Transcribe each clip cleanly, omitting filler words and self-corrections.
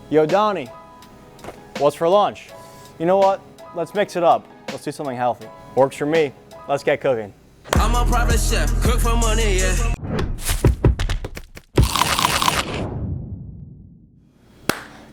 Yo, Donny, what's for lunch? You know what? Let's mix it up. Let's do something healthy. Works for me. Let's get cooking. I'm a private chef, cook for money, yeah.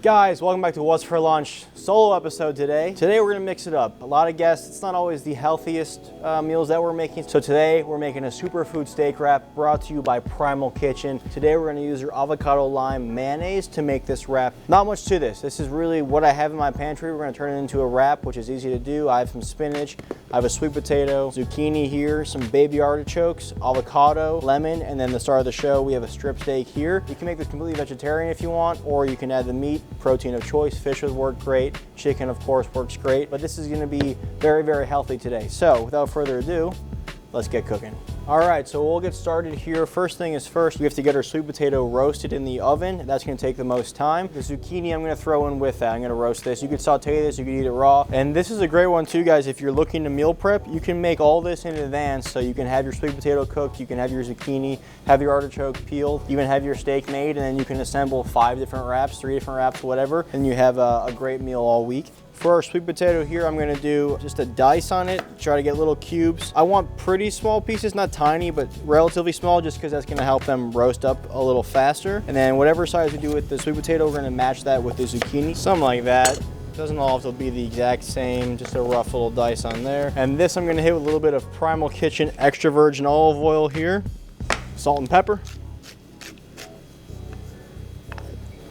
Guys, welcome back to What's for Lunch solo episode today. Today we're gonna mix it up. A lot of guests, it's not always the healthiest meals that we're making. So today we're making a superfood steak wrap brought to you by Primal Kitchen. Today we're gonna use our avocado lime mayonnaise to make this wrap. Not much to this. This is really what I have in my pantry. We're gonna turn it into a wrap, which is easy to do. I have some spinach, I have a sweet potato, zucchini here, some baby artichokes, avocado, lemon, and then the star of the show, we have a strip steak here. You can make this completely vegetarian if you want, or you can add the meat, protein of choice. Fish would work great. Chicken, of course, works great. But this is gonna be very, very healthy today. So without further ado, let's get cooking. All right, so we'll get started here. First thing is first, we have to get our sweet potato roasted in the oven. That's gonna take the most time. The zucchini I'm gonna throw in with that. I'm gonna roast this. You could saute this, you could eat it raw. And this is a great one too, guys. If you're looking to meal prep, you can make all this in advance. So you can have your sweet potato cooked, you can have your zucchini, have your artichoke peeled, even have your steak made, and then you can assemble 5 different wraps, 3 different wraps, whatever, and you have a great meal all week. For our sweet potato here, I'm gonna do just a dice on it, try to get little cubes. I want pretty small pieces, not tiny, but relatively small, just because that's gonna help them roast up a little faster. And then whatever size we do with the sweet potato, we're gonna match that with the zucchini, something like that. Doesn't all have to be the exact same, just a rough little dice on there. And this I'm gonna hit with a little bit of Primal Kitchen extra virgin olive oil here, salt and pepper.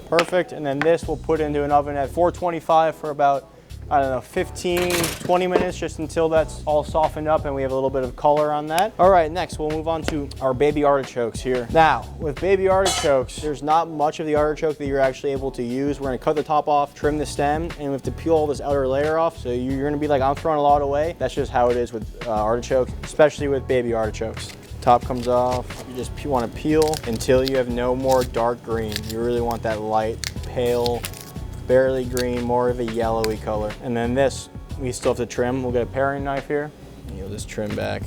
Perfect, and then this we'll put into an oven at 425 for about, I don't know, 15, 20 minutes, just until that's all softened up and we have a little bit of color on that. All right, next we'll move on to our baby artichokes here. Now, with baby artichokes, there's not much of the artichoke that you're actually able to use. We're gonna cut the top off, trim the stem, and we have to peel all this outer layer off. So you're gonna be like, I'm throwing a lot away. That's just how it is with artichokes, especially with baby artichokes. Top comes off, you just wanna peel until you have no more dark green. You really want that light, pale, barely green, more of a yellowy color. And then this, we still have to trim. We'll get a paring knife here, and you'll just trim back.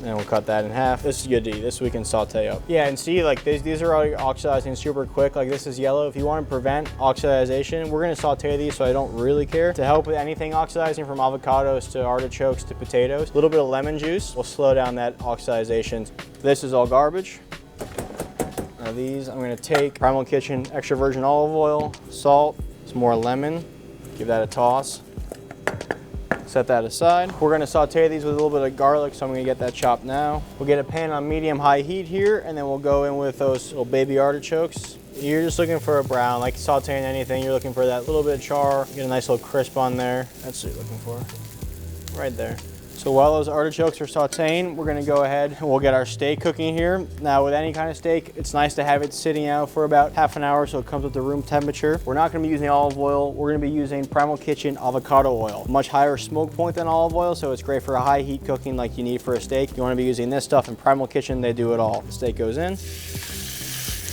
And we'll cut that in half. This is good to eat. This we can saute up. Yeah, and see, like these are all oxidizing super quick. Like this is yellow. If you want to prevent oxidization, we're gonna saute these, so I don't really care. To help with anything oxidizing, from avocados to artichokes to potatoes, a little bit of lemon juice will slow down that oxidization. This is all garbage. Now these, I'm gonna take Primal Kitchen extra virgin olive oil, salt, some more lemon, give that a toss. Set that aside. We're gonna saute these with a little bit of garlic, so I'm gonna get that chopped now. We'll get a pan on medium-high heat here, and then we'll go in with those little baby artichokes. You're just looking for a brown, like sauteing anything, you're looking for that little bit of char, get a nice little crisp on there. That's what you're looking for, right there. So while those artichokes are sauteing, we're gonna go ahead and we'll get our steak cooking here. Now with any kind of steak, it's nice to have it sitting out for about half an hour so it comes up to room temperature. We're not gonna be using olive oil, we're gonna be using Primal Kitchen avocado oil. Much higher smoke point than olive oil, so it's great for a high heat cooking like you need for a steak. You wanna be using this stuff, in Primal Kitchen, they do it all. The steak goes in.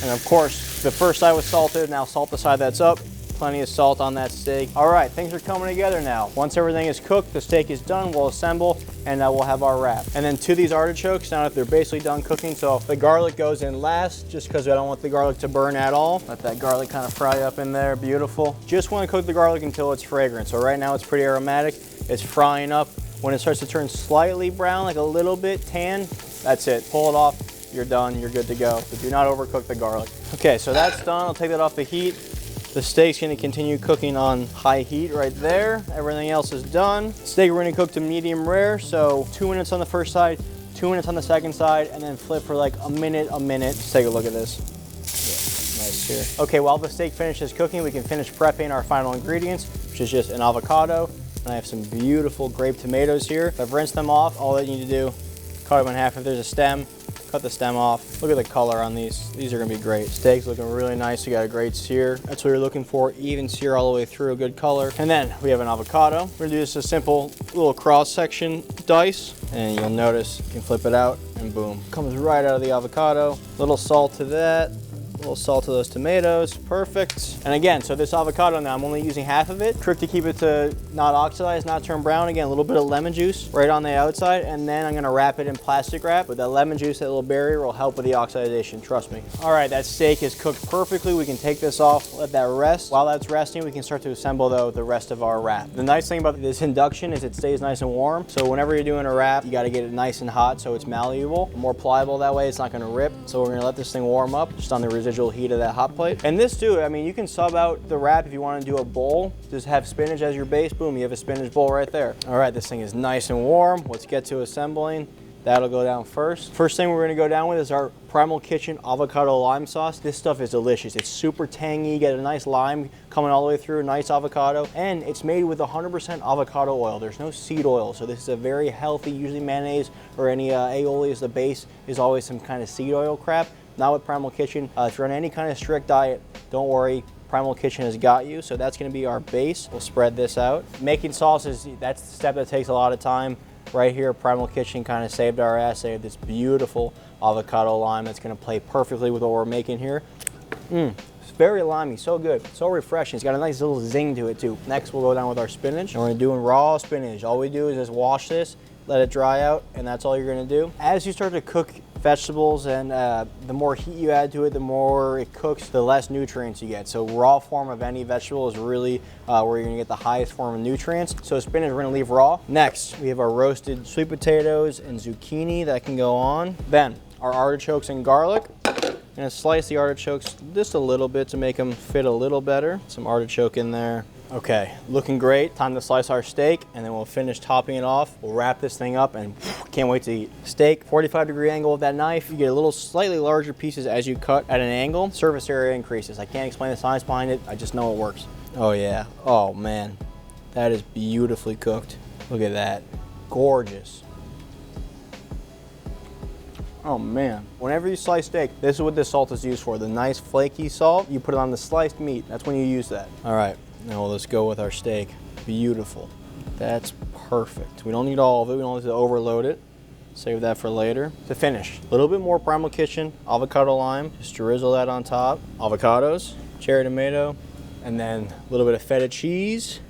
And of course, the first side was salted, now salt the side that's up. Plenty of salt on that steak. All right, things are coming together now. Once everything is cooked, the steak is done, we'll assemble, and we'll have our wrap. And then to these artichokes, now that they're basically done cooking, so the garlic goes in last, just because I don't want the garlic to burn at all. Let that garlic kind of fry up in there, beautiful. Just want to cook the garlic until it's fragrant. So right now it's pretty aromatic, it's frying up. When it starts to turn slightly brown, like a little bit tan, that's it. Pull it off, you're done, you're good to go. But do not overcook the garlic. Okay, so that's done, I'll take that off the heat. The steak's gonna continue cooking on high heat right there. Everything else is done. Steak we're gonna cook to medium rare, so 2 minutes on the first side, 2 minutes on the second side, and then flip for like a minute. Let's take a look at this. Yeah, nice here. Okay, while the steak finishes cooking, we can finish prepping our final ingredients, which is just an avocado. And I have some beautiful grape tomatoes here. I've rinsed them off. All that you need to do, cut them in half. If there's a stem, cut the stem off. Look at the color on these. These are gonna be great. Steak's looking really nice. You got a great sear. That's what you're looking for, even sear all the way through, a good color. And then we have an avocado. We're gonna do just a simple little cross section dice, and you'll notice you can flip it out and boom. Comes right out of the avocado. Little salt to that. A little salt to those tomatoes, perfect. And again, so this avocado now, I'm only using half of it. Trick to keep it to not oxidize, not turn brown. Again, a little bit of lemon juice right on the outside, and then I'm gonna wrap it in plastic wrap. With that lemon juice, that little barrier will help with the oxidation, trust me. All right, that steak is cooked perfectly. We can take this off, let that rest. While that's resting, we can start to assemble though the rest of our wrap. The nice thing about this induction is it stays nice and warm. So whenever you're doing a wrap, you gotta get it nice and hot so it's malleable, more pliable that way, it's not gonna rip. So we're gonna let this thing warm up just on the residual heat of that hot plate. And this too, I mean, you can sub out the wrap if you wanna do a bowl, just have spinach as your base, boom, you have a spinach bowl right there. All right, this thing is nice and warm. Let's get to assembling. That'll go down first. First thing we're gonna go down with is our Primal Kitchen avocado lime sauce. This stuff is delicious. It's super tangy, you get a nice lime coming all the way through, a nice avocado, and it's made with 100% avocado oil. There's no seed oil, so this is a very healthy, usually mayonnaise or any aioli as the base is always some kind of seed oil crap. Not with Primal Kitchen. If you're on any kind of strict diet, don't worry. Primal Kitchen has got you, so that's gonna be our base. We'll spread this out. Making sauces, that's the step that takes a lot of time. Right here, Primal Kitchen kind of saved our ass. They have this beautiful avocado lime that's gonna play perfectly with what we're making here. It's very limey, so good, so refreshing. It's got a nice little zing to it too. Next, we'll go down with our spinach. And we're doing raw spinach. All we do is just wash this, let it dry out, and that's all you're gonna do. As you start to cook vegetables and the more heat you add to it, the more it cooks, the less nutrients you get. So raw form of any vegetable is really where you're gonna get the highest form of nutrients. So spinach we're gonna leave raw. Next, we have our roasted sweet potatoes and zucchini that can go on. Then our artichokes and garlic. I'm gonna slice the artichokes just a little bit to make them fit a little better. Some artichoke in there. Okay, looking great. Time to slice our steak, and then we'll finish topping it off. We'll wrap this thing up, and can't wait to eat. Steak, 45-degree angle with that knife. You get a little slightly larger pieces as you cut at an angle. Surface area increases. I can't explain the science behind it. I just know it works. Oh yeah, oh man. That is beautifully cooked. Look at that, gorgeous. Oh man. Whenever you slice steak, this is what this salt is used for. The nice flaky salt, you put it on the sliced meat. That's when you use that. All right. Now let's go with our steak. Beautiful. That's perfect. We don't need all of it. We don't need to overload it. Save that for later. To finish, a little bit more Primal Kitchen avocado lime. Just drizzle that on top. Avocados, cherry tomato, and then a little bit of feta cheese.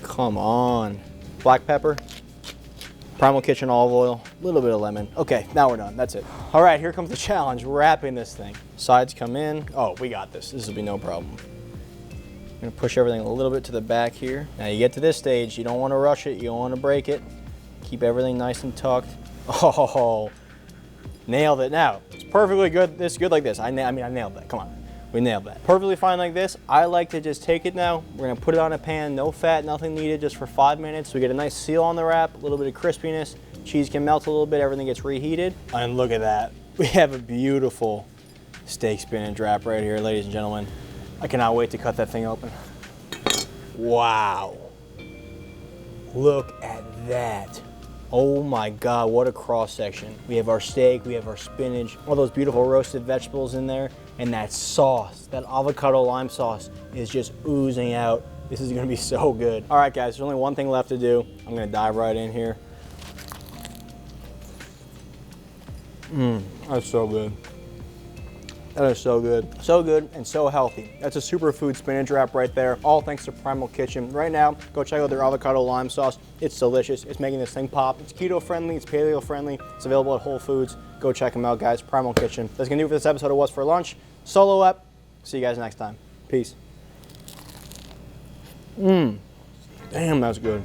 Come on. Black pepper. Primal Kitchen olive oil, a little bit of lemon. Okay, now we're done, that's it. All right, here comes the challenge, wrapping this thing. Sides come in. Oh, we got this. This will be no problem. I'm gonna push everything a little bit to the back here. Now you get to this stage, you don't wanna rush it, you don't wanna break it. Keep everything nice and tucked. Oh, nailed it. Now, it's perfectly good, this good like this. I nailed that, come on. We nailed that. Perfectly fine like this. I like to just take it now. We're gonna put it on a pan, no fat, nothing needed, just for 5 minutes. We get a nice seal on the wrap, a little bit of crispiness. Cheese can melt a little bit, everything gets reheated. And look at that. We have a beautiful steak spinach wrap right here, ladies and gentlemen. I cannot wait to cut that thing open. Wow. Look at that. Oh my God, what a cross section. We have our steak, we have our spinach, all those beautiful roasted vegetables in there, and that sauce, that avocado lime sauce is just oozing out. This is gonna be so good. All right guys, there's only one thing left to do. I'm gonna dive right in here. That's so good. That is so good. So good and so healthy. That's a superfood spinach wrap right there. All thanks to Primal Kitchen. Right now, go check out their avocado lime sauce. It's delicious. It's making this thing pop. It's keto friendly, it's paleo friendly. It's available at Whole Foods. Go check them out, guys. Primal Kitchen. That's gonna do it for this episode of What's for Lunch. Solo up. See you guys next time. Peace. Damn, that's good.